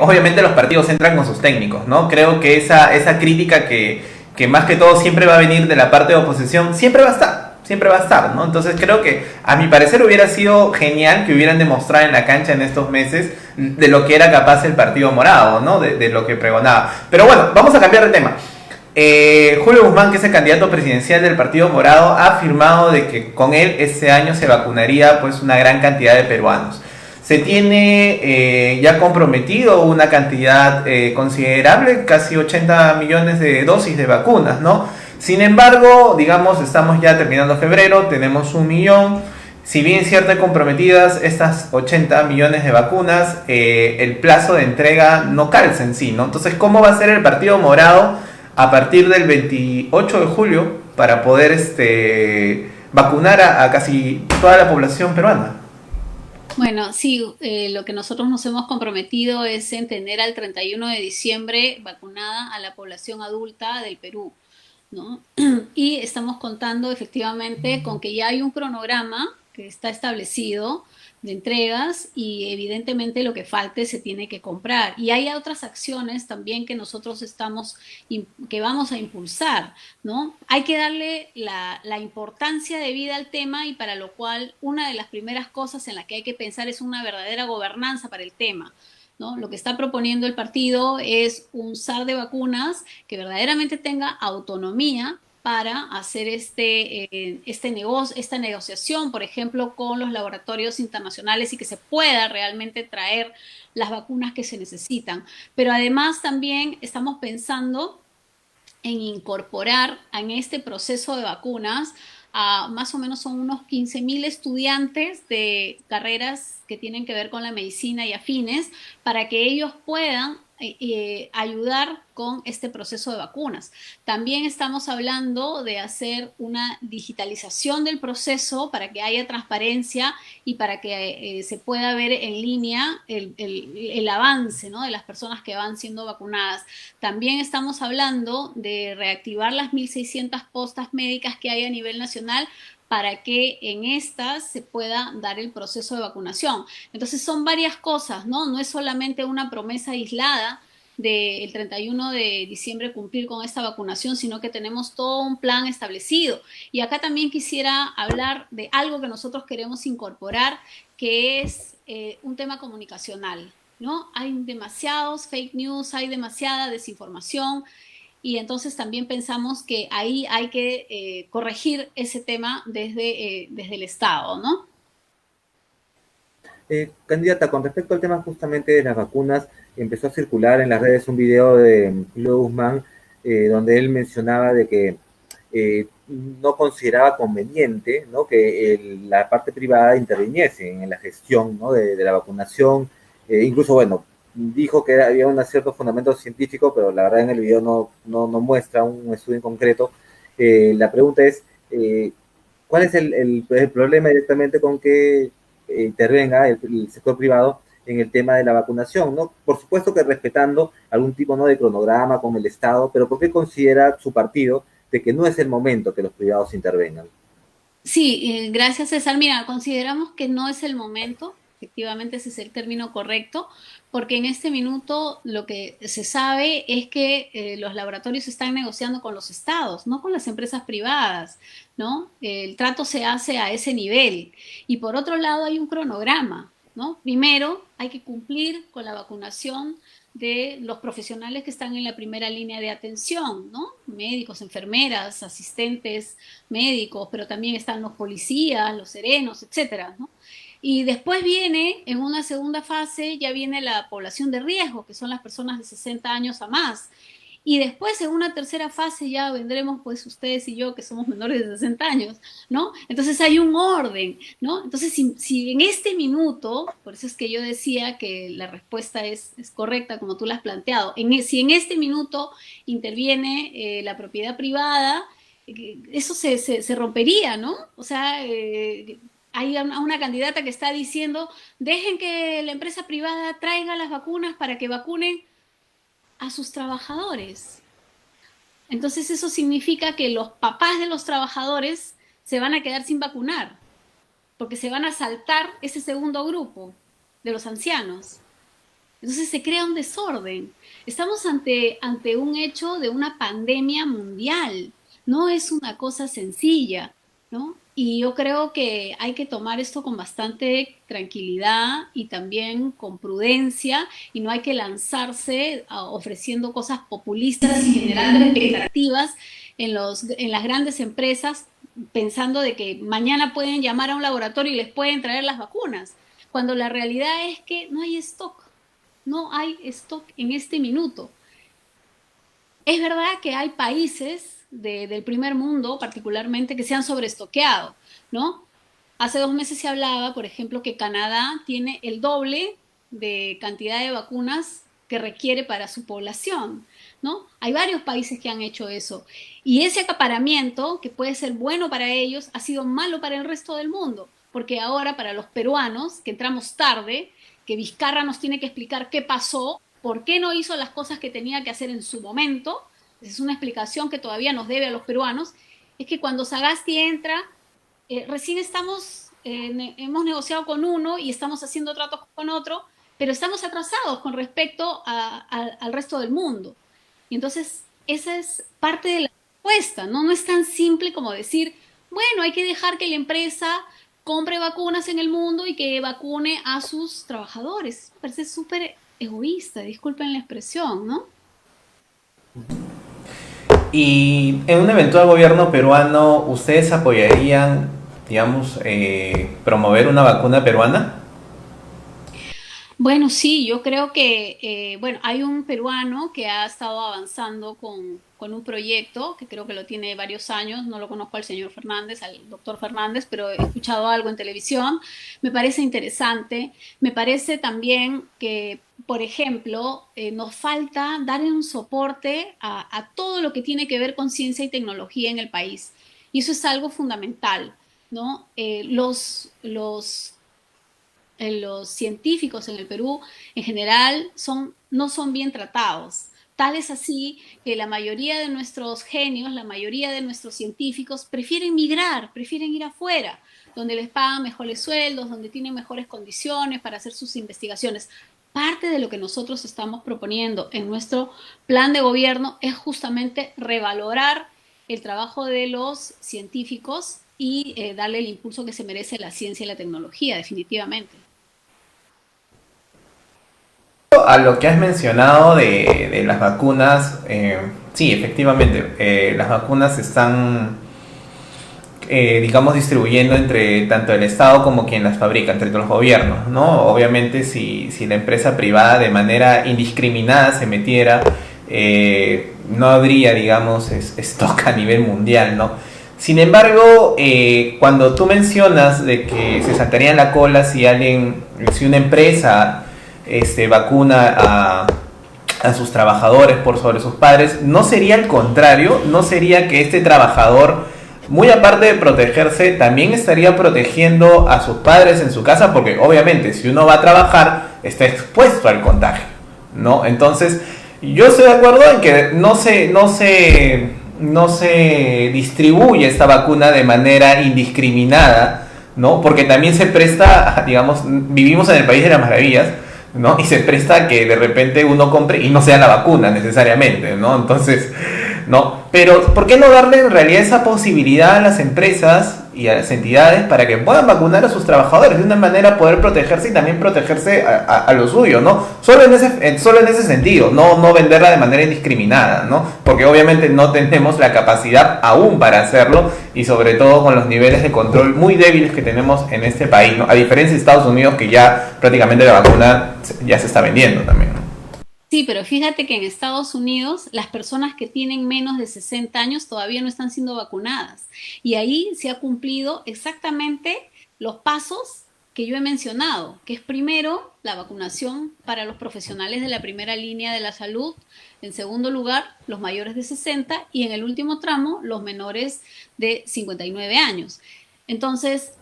obviamente los partidos entran con sus técnicos, ¿no? Creo que esa crítica que más que todo siempre va a venir de la parte de oposición, siempre va a estar, ¿no? Entonces creo que a mi parecer hubiera sido genial que hubieran demostrado en la cancha en estos meses de lo que era capaz el Partido Morado, ¿no? De lo que pregonaba. Pero bueno, vamos a cambiar de tema. Julio Guzmán, que es el candidato presidencial del Partido Morado, ha afirmado de que con él este año se vacunaría pues una gran cantidad de peruanos. Se tiene ya comprometido una cantidad considerable, casi 80 millones de dosis de vacunas, ¿no? Sin embargo, digamos, estamos ya terminando febrero, tenemos 1 millón. Si bien ciertas comprometidas estas 80 millones de vacunas, el plazo de entrega no calza en sí, ¿no? Entonces, ¿cómo va a ser el Partido Morado a partir del 28 de julio para poder vacunar a casi toda la población peruana? Bueno, sí, lo que nosotros nos hemos comprometido es en tener al 31 de diciembre vacunada a la población adulta del Perú, ¿no? Y estamos contando efectivamente con que ya hay un cronograma que está establecido de entregas y evidentemente lo que falte se tiene que comprar. Y hay otras acciones también que nosotros que vamos a impulsar, ¿no? Hay que darle la importancia debida al tema y para lo cual una de las primeras cosas en las que hay que pensar es una verdadera gobernanza para el tema, ¿no? Lo que está proponiendo el partido es un SAR de vacunas que verdaderamente tenga autonomía para hacer esta negociación, por ejemplo, con los laboratorios internacionales y que se pueda realmente traer las vacunas que se necesitan. Pero además también estamos pensando en incorporar en este proceso de vacunas a más o menos son unos 15.000 estudiantes de carreras que tienen que ver con la medicina y afines para que ellos puedan ayudar con este proceso de vacunas. También estamos hablando de hacer una digitalización del proceso para que haya transparencia y para que se pueda ver en línea el avance, ¿no?, de las personas que van siendo vacunadas. También estamos hablando de reactivar las 1.600 postas médicas que hay a nivel nacional para que en estas se pueda dar el proceso de vacunación. Entonces son varias cosas, ¿no? No es solamente una promesa aislada del 31 de diciembre cumplir con esta vacunación, sino que tenemos todo un plan establecido. Y acá también quisiera hablar de algo que nosotros queremos incorporar, que es un tema comunicacional, ¿no? Hay demasiados fake news, hay demasiada desinformación, y entonces también pensamos que ahí hay que corregir ese tema desde el Estado, ¿no? Candidata, con respecto al tema justamente de las vacunas, empezó a circular en las redes un video de Julio Guzmán donde él mencionaba de que no consideraba conveniente, ¿no?, que la parte privada interviniese en la gestión, ¿no?, de la vacunación. Incluso, bueno, dijo que había un cierto fundamento científico, pero la verdad en el video no muestra un estudio en concreto. La pregunta es, ¿cuál es el problema directamente con que intervenga el sector privado en el tema de la vacunación, ¿no? Por supuesto que respetando algún tipo, ¿no?, de cronograma con el Estado, pero ¿por qué considera su partido de que no es el momento que los privados intervengan? Sí, gracias César. Mira, consideramos que no es el momento, efectivamente ese es el término correcto, porque en este minuto lo que se sabe es que los laboratorios están negociando con los estados, no con las empresas privadas, ¿no? El trato se hace a ese nivel. Y por otro lado hay un cronograma, ¿no? Primero hay que cumplir con la vacunación de los profesionales que están en la primera línea de atención, ¿no? Médicos, enfermeras, asistentes médicos, pero también están los policías, los serenos, etcétera, ¿no? Y después viene, en una segunda fase, ya viene la población de riesgo, que son las personas de 60 años a más. Y después, en una tercera fase, ya vendremos, pues, ustedes y yo, que somos menores de 60 años, ¿no? Entonces hay un orden, ¿no? Entonces, si en este minuto, por eso es que yo decía que la respuesta es correcta, como tú la has planteado, si en este minuto interviene la propiedad privada, eso se rompería, ¿no? O sea, hay una candidata que está diciendo, dejen que la empresa privada traiga las vacunas para que vacunen a sus trabajadores. Entonces eso significa que los papás de los trabajadores se van a quedar sin vacunar, porque se van a saltar ese segundo grupo de los ancianos. Entonces se crea un desorden. Estamos ante un hecho de una pandemia mundial. No es una cosa sencilla, ¿no? Y yo creo que hay que tomar esto con bastante tranquilidad y también con prudencia, y no hay que lanzarse ofreciendo cosas populistas y generando expectativas en las grandes empresas, pensando de que mañana pueden llamar a un laboratorio y les pueden traer las vacunas, cuando la realidad es que no hay stock, no hay stock en este minuto. Es verdad que hay países del primer mundo, particularmente, que se han sobreestoqueado, ¿no? Hace 2 meses se hablaba, por ejemplo, que Canadá tiene el doble de cantidad de vacunas que requiere para su población, ¿no? Hay varios países que han hecho eso. Y ese acaparamiento, que puede ser bueno para ellos, ha sido malo para el resto del mundo, porque ahora para los peruanos, que entramos tarde, que Vizcarra nos tiene que explicar qué pasó, por qué no hizo las cosas que tenía que hacer en su momento, es una explicación que todavía nos debe a los peruanos, es que cuando Sagasti entra, recién hemos negociado con uno y estamos haciendo tratos con otro, pero estamos atrasados con respecto al resto del mundo. Y entonces esa es parte de la respuesta, ¿no? No es tan simple como decir, bueno, hay que dejar que la empresa compre vacunas en el mundo y que vacune a sus trabajadores. Me parece súper egoísta, disculpen la expresión, ¿no? Y en un eventual gobierno peruano, ¿ustedes apoyarían, digamos, promover una vacuna peruana? Bueno, sí, yo creo que, bueno, hay un peruano que ha estado avanzando con un proyecto, que creo que lo tiene varios años, no lo conozco al señor Fernández, al doctor Fernández, pero he escuchado algo en televisión, me parece interesante, me parece también que, por ejemplo, nos falta dar un soporte a todo lo que tiene que ver con ciencia y tecnología en el país, y eso es algo fundamental, ¿no? Los científicos en el Perú en general no son bien tratados. Tal es así que la mayoría de nuestros genios, la mayoría de nuestros científicos prefieren migrar, prefieren ir afuera, donde les pagan mejores sueldos, donde tienen mejores condiciones para hacer sus investigaciones. Parte de lo que nosotros estamos proponiendo en nuestro plan de gobierno es justamente revalorar el trabajo de los científicos y darle el impulso que se merece la ciencia y la tecnología, definitivamente. A lo que has mencionado de las vacunas, sí, efectivamente, las vacunas se están, digamos, distribuyendo entre tanto el Estado como quien las fabrica, entre los gobiernos, ¿no? Obviamente, si la empresa privada de manera indiscriminada se metiera, no habría, digamos, stock a nivel mundial, ¿no? Sin embargo, cuando tú mencionas de que se saltaría la cola si una empresa vacuna a sus trabajadores por sobre sus padres, ¿no sería el contrario? ¿No sería que este trabajador, muy aparte de protegerse, también estaría protegiendo a sus padres en su casa? Porque obviamente si uno va a trabajar está expuesto al contagio, ¿no? Entonces, yo estoy de acuerdo en que no se distribuye esta vacuna de manera indiscriminada, ¿no? Porque también se presta, digamos, vivimos en el país de las maravillas, ¿no? Y se presta a que de repente uno compre y no sea la vacuna necesariamente, ¿no? Entonces, ¿no? Pero, ¿por qué no darle en realidad esa posibilidad a las empresas y a las entidades para que puedan vacunar a sus trabajadores de una manera poder protegerse y también protegerse a lo suyo, ¿no? Solo en ese sentido, no venderla de manera indiscriminada, ¿no? Porque obviamente no tenemos la capacidad aún para hacerlo y sobre todo con los niveles de control muy débiles que tenemos en este país, ¿no? A diferencia de Estados Unidos, que ya prácticamente la vacuna ya se está vendiendo también, ¿no? Sí, pero fíjate que en Estados Unidos las personas que tienen menos de 60 años todavía no están siendo vacunadas. Y ahí se ha cumplido exactamente los pasos que yo he mencionado, que es primero la vacunación para los profesionales de la primera línea de la salud, en segundo lugar los mayores de 60 y en el último tramo los menores de 59 años. Entonces,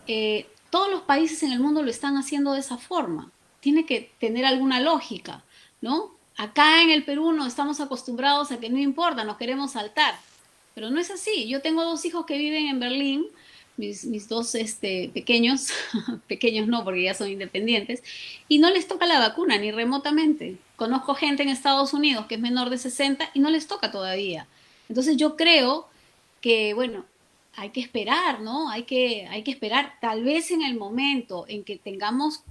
todos los países en el mundo lo están haciendo de esa forma. Tiene que tener alguna lógica, ¿no? Acá en el Perú no estamos acostumbrados a que no importa, nos queremos saltar. Pero no es así. Yo tengo dos hijos que viven en Berlín, mis dos pequeños, pequeños no, porque ya son independientes, y no les toca la vacuna ni remotamente. Conozco gente en Estados Unidos que es menor de 60 y no les toca todavía. Entonces yo creo que, bueno, hay que esperar, ¿no? Hay que esperar. Tal vez en el momento en que tengamos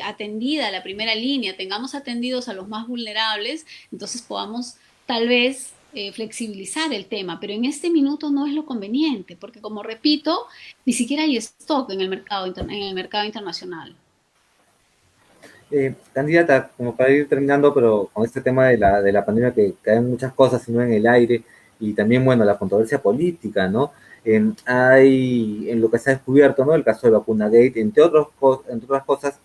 atendida la primera línea, tengamos atendidos a los más vulnerables, entonces podamos tal vez flexibilizar el tema, pero en este minuto no es lo conveniente, porque como repito, ni siquiera hay stock en el mercado, en el mercado internacional. Candidata, como para ir terminando, pero con este tema de la pandemia que caen muchas cosas, sino en el aire, y también, bueno, la controversia política, ¿no? Hay, en lo que se ha descubierto, ¿no? El caso de Vacunagate, entre otras cosas,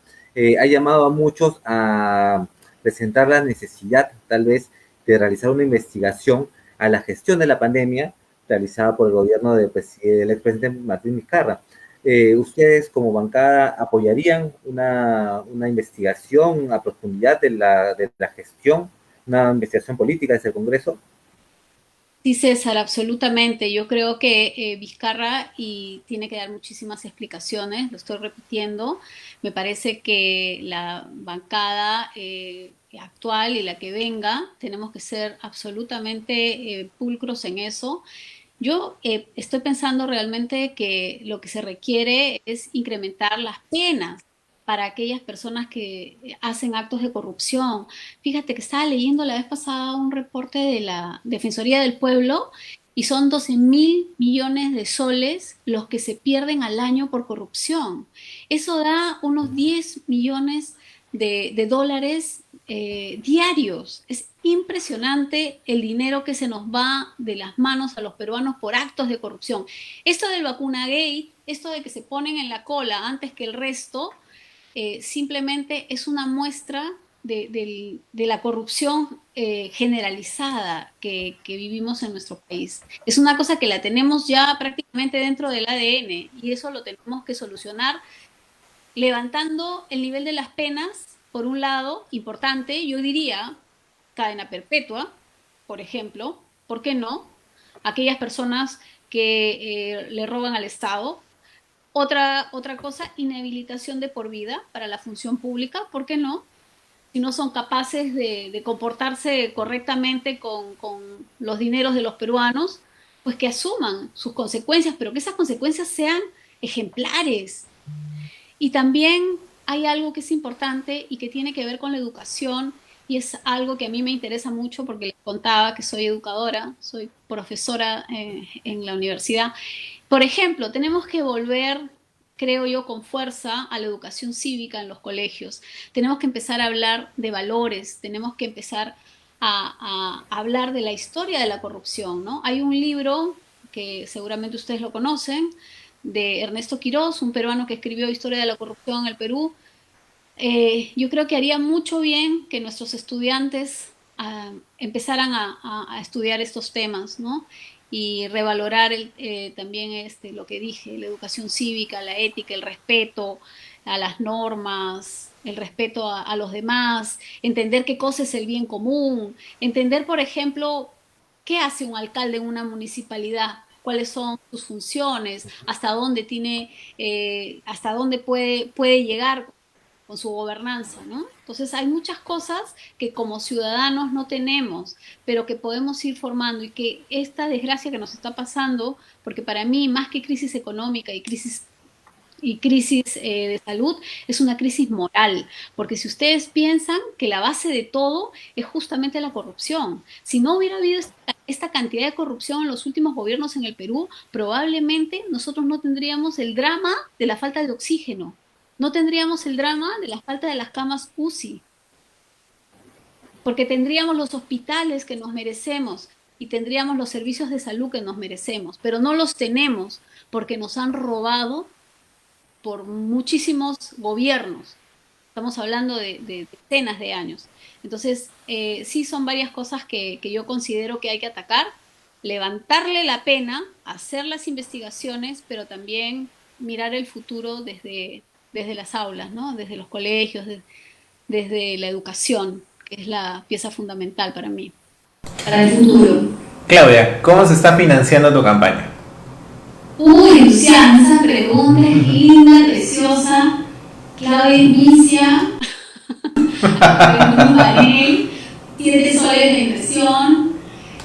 ha llamado a muchos a presentar la necesidad, tal vez, de realizar una investigación a la gestión de la pandemia realizada por el gobierno del expresidente Martín Vizcarra. ¿Ustedes como bancada apoyarían una investigación a profundidad de la gestión, una investigación política desde el Congreso? Sí, César, absolutamente. Yo creo que Vizcarra y tiene que dar muchísimas explicaciones, lo estoy repitiendo. Me parece que la bancada actual y la que venga, tenemos que ser absolutamente pulcros en eso. Yo estoy pensando realmente que lo que se requiere es incrementar las penas para aquellas personas que hacen actos de corrupción. Fíjate que estaba leyendo la vez pasada un reporte de la Defensoría del Pueblo y son 12.000 millones de soles los que se pierden al año por corrupción. Eso da unos 10 millones de dólares diarios. Es impresionante el dinero que se nos va de las manos a los peruanos por actos de corrupción. Esto del vacunagate, esto de que se ponen en la cola antes que el resto, simplemente es una muestra de la corrupción generalizada que vivimos en nuestro país. Es una cosa que la tenemos ya prácticamente dentro del ADN y eso lo tenemos que solucionar levantando el nivel de las penas, por un lado, importante, yo diría cadena perpetua, por ejemplo, ¿por qué no? Aquellas personas que le roban al Estado. Otra cosa, inhabilitación de por vida para la función pública, ¿por qué no? Si no son capaces de comportarse correctamente con los dineros de los peruanos, pues que asuman sus consecuencias, pero que esas consecuencias sean ejemplares. Y también hay algo que es importante y que tiene que ver con la educación y es algo que a mí me interesa mucho porque les contaba que soy educadora, soy profesora en la universidad. Por ejemplo, tenemos que volver, creo yo, con fuerza a la educación cívica en los colegios. Tenemos que empezar a hablar de valores, tenemos que empezar a hablar de la historia de la corrupción, ¿no? Hay un libro que seguramente ustedes lo conocen, de Ernesto Quirós, un peruano que escribió Historia de la corrupción en el Perú. Yo creo que haría mucho bien que nuestros estudiantes empezaran a estudiar estos temas, ¿no? Y revalorar también lo que dije, la educación cívica, la ética, el respeto, a las normas, el respeto a los demás, entender qué cosa es el bien común, entender, por ejemplo, qué hace un alcalde en una municipalidad, cuáles son sus funciones, hasta dónde hasta dónde puede llegar con su gobernanza, ¿no? Entonces hay muchas cosas que como ciudadanos no tenemos, pero que podemos ir formando y que esta desgracia que nos está pasando, porque para mí más que crisis económica y crisis de salud, es una crisis moral, porque si ustedes piensan que la base de todo es justamente la corrupción, si no hubiera habido esta cantidad de corrupción en los últimos gobiernos en el Perú, probablemente nosotros no tendríamos el drama de la falta de oxígeno, no tendríamos el drama de la falta de las camas UCI, porque tendríamos los hospitales que nos merecemos y tendríamos los servicios de salud que nos merecemos, pero no los tenemos porque nos han robado por muchísimos gobiernos. Estamos hablando de decenas de años. Entonces, sí son varias cosas que yo considero que hay que atacar, levantarle la pena, hacer las investigaciones, pero también mirar el futuro desde las aulas, ¿no? Desde los colegios, desde la educación, que es la pieza fundamental para mí, para el futuro. Claudia, ¿cómo se está financiando tu campaña? Uy, Luciana, esa pregunta es linda, preciosa. Claudia inicia, un panel, 7 soles de inversión.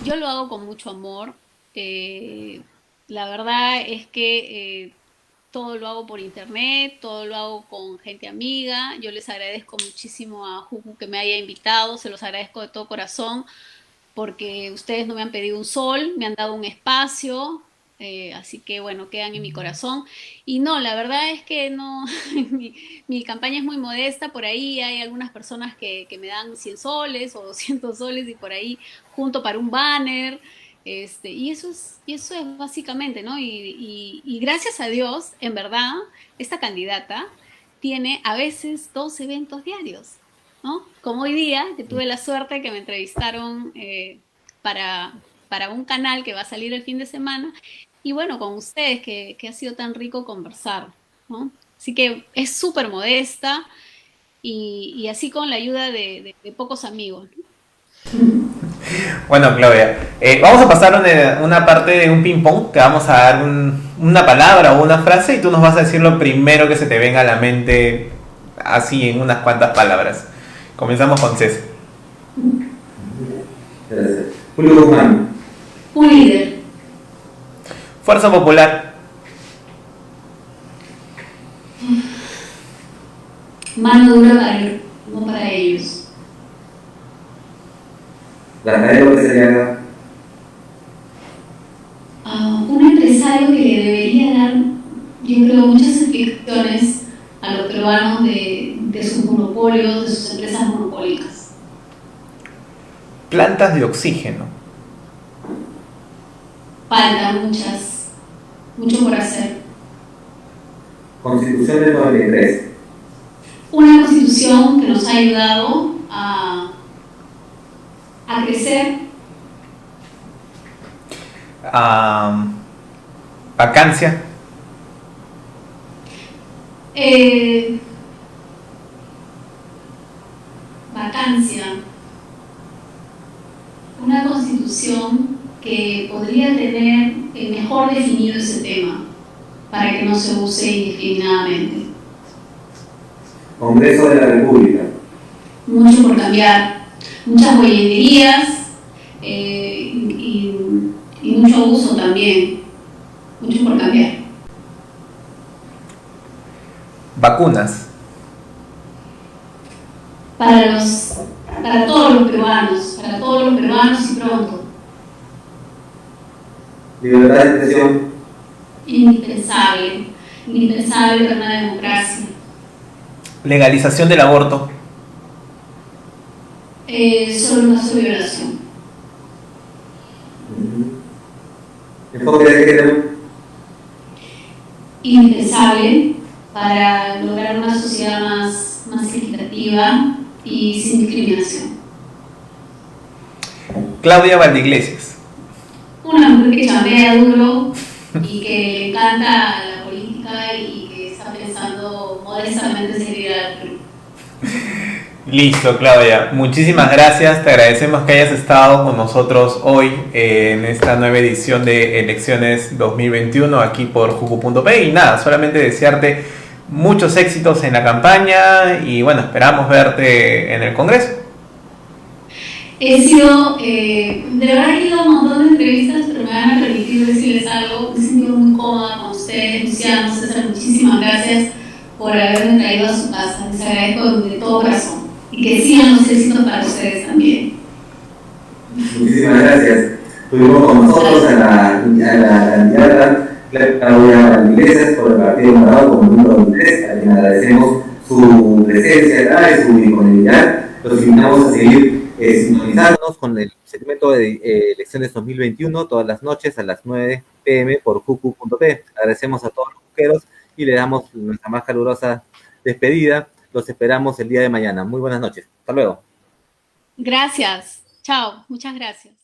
Yo lo hago con mucho amor. La verdad es que todo lo hago por internet, todo lo hago con gente amiga. Yo les agradezco muchísimo a Juju que me haya invitado, se los agradezco de todo corazón, porque ustedes no me han pedido un sol, me han dado un espacio. Así que bueno, quedan en mi corazón. Y no, la verdad es que no, mi campaña es muy modesta, por ahí hay algunas personas que me dan 100 soles o 200 soles y por ahí junto para un banner, y eso es básicamente, ¿no? Y gracias a Dios, en verdad, esta candidata tiene a veces 2 eventos diarios, ¿no? Como hoy día, que tuve la suerte que me entrevistaron para un canal que va a salir el fin de semana, y bueno, con ustedes, que ha sido tan rico conversar, ¿no? Así que es súper modesta y así con la ayuda de pocos amigos, ¿no? Bueno, Claudia, vamos a pasar una parte de un ping-pong. Te vamos a dar una palabra o una frase y tú nos vas a decir lo primero que se te venga a la mente, así en unas cuantas palabras. Comenzamos con César. Gracias. Julio Guzmán. Un líder. Fuerza Popular. Mano dura no para ellos. Rafael López Aliaga. Un empresario que le debería dar, yo creo, muchas explicaciones a los peruanos de sus monopolios, de sus empresas monopólicas. Plantas de oxígeno. Faltan mucho por hacer. Constitución del 93. Una constitución que nos ha ayudado a crecer. Vacancia. Vacancia. Una constitución que podría tener mejor definido ese tema para que no se use indiscriminadamente. Congreso de la República. Mucho por cambiar, muchas bolleterías y mucho abuso también, mucho por cambiar. Vacunas. Para todos los peruanos y pronto. Libertad de expresión. Indispensable para una democracia. Legalización del aborto. Solo una sola violación. Enfoque de género. Indispensable para lograr una sociedad más equitativa y sin discriminación. Claudia Valdiglesias. Una mujer que chambea duro y que le encanta la política y que está pensando modestamente servir al Perú. Listo, Claudia. Muchísimas gracias. Te agradecemos que hayas estado con nosotros hoy en esta nueva edición de Elecciones 2021 aquí por Jucu.p. Y nada, solamente desearte muchos éxitos en la campaña y bueno, esperamos verte en el Congreso. He sido, de verdad he ido a un montón de entrevistas, pero me van a permitir decirles algo. Me he sentido muy cómoda con ustedes, Luciano, César, muchísimas gracias por haberme traído a su casa. Les agradezco de todo corazón. Y que sigan los éxitos para ustedes también. Muchísimas gracias. Tuvimos con nosotros a la candidata Claudia Valdivieses por el Partido Morado como número 23, a quien agradecemos su presencia acá y su disponibilidad. Los invitamos a seguir sintonizándonos con el segmento de Elecciones 2021 todas las noches a las 9 p.m. por Jucu.p. Agradecemos a todos los juqueros y le damos nuestra más calurosa despedida. Los esperamos el día de mañana. Muy buenas noches. Hasta luego. Gracias. Chao. Muchas gracias.